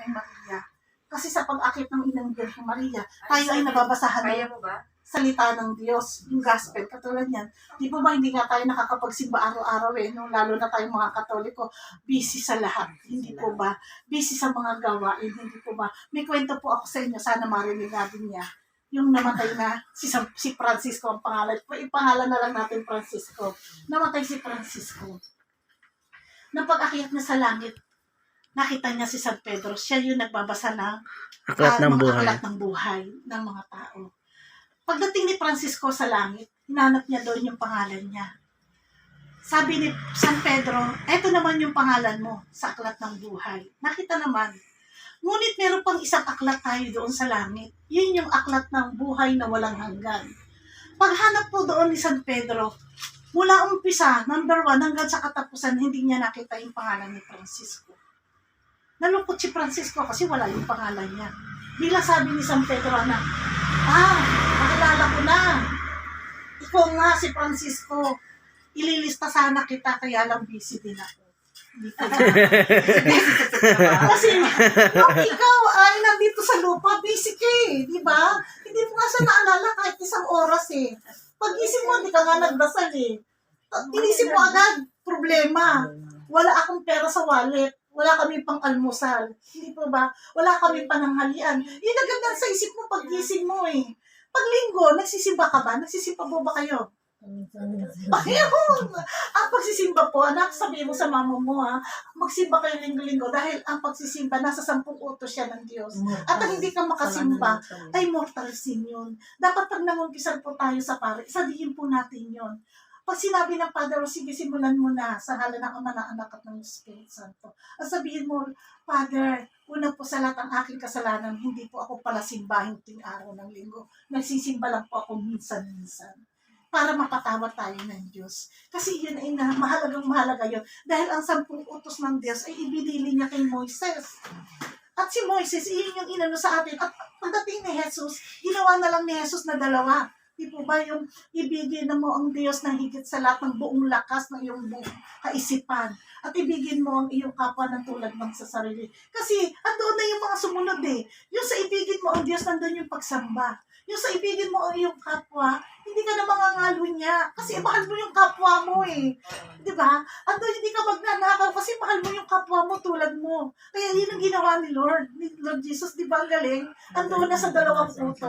Birhen Maria. Kasi sa pag-akit ng Inang Birhen Maria, tayo ay nababasahan Kaya ng mo ba? salita ng Diyos, yung gospel, katulad yan. Di po ba hindi nga tayo nakakapagsimba araw-araw no? Lalo na tayong mga Katoliko, busy sa lahat. Hindi po ba? Busy sa mga gawain, hindi po ba? May kwento po ako sa inyo, sana marinig natin niya. Yung namatay na si Francisco ang pangalan. Ipangalan na lang natin Francisco. Namatay si Francisco. Nang pag-akyat niya sa langit, nakita niya si San Pedro. Siya yung nagbabasa ng Aklat ng mga buhay. aklat ng buhay ng mga tao. Pagdating ni Francisco sa langit, hinanap niya doon yung pangalan niya. Sabi ni San Pedro, eto naman yung pangalan mo sa aklat ng buhay. Nakita naman. Ngunit meron pang isang aklat tayo doon sa langit. Yun yung aklat ng buhay na walang hanggan. Paghanap po doon ni San Pedro, mula umpisa, number 1, hanggang sa katapusan, hindi niya nakita yung pangalan ni Francisco. Nalungkot si Francisco kasi wala yung pangalan niya. Bila sabi ni San Pedro na, nakilala ko na. Ikaw nga si Francisco. Ililista sana kita, kaya lang busy din ako. Kasi nung ikaw ay nandito sa lupa, busy ka di ba? Hindi mo nga siya naalala kahit isang oras Pag-isip mo, hindi ka nga nagdasal Inisip mo agad, problema. Wala akong pera sa wallet. Wala kami pang almusal. Hindi po ba? Wala kami pananghalian. Yun agad lang sa isip mo pag-gising mo Pag linggo, nagsisimba ka ba? Nagsisimba po ba kayo? Ayun! Ang pagsisimba po, anak, sabihin mo sa mama mo magsimba kayo linggo-linggo dahil ang pagsisimba, nasa 10 utos siya ng Diyos. At ang hindi ka makasimba, ay mortal sin yun. Dapat pag nangumpisan po tayo sa pare, sabihin po natin yun. Pag sinabi ng Father, sige, simulan mo na sa ngalan ng Ama, ng Anak at ng Espiritu Santo. At sabihin mo, Father, una po sa lahat ang aking kasalanan, hindi po ako pala simbahin ting araw ng linggo. Nagsisimba lang po ako minsan-minsan para mapatawad tayo ng Diyos. Kasi yun ay mahalagang-mahalaga yun. Dahil ang 10 utos ng Diyos ay ibinili niya kay Moises. At si Moises, iyon yung inano sa atin. At pagdating ni Jesus, ginawa na lang ni Jesus na 2. Di po ba yung ibigin mo ang Diyos ng higit sa lahat ng buong lakas ng iyong buong kaisipan. At ibigin mo ang iyong kapwa ng tulad ng sa sarili. Kasi andoon na yung mga sumunod Yung sa ibigin mo ang Diyos, nandun yung pagsamba. Yung sa ibigin mo ang iyong kapwa, hindi ka na mangangalo niya. Kasi mahal mo yung kapwa mo Di ba? Andoon hindi ka magnanakaw kasi mahal mo yung kapwa mo tulad mo. Kaya yun ang ginawa ni Lord Jesus. Di ba ang galing? Andoon na sa 2 utos.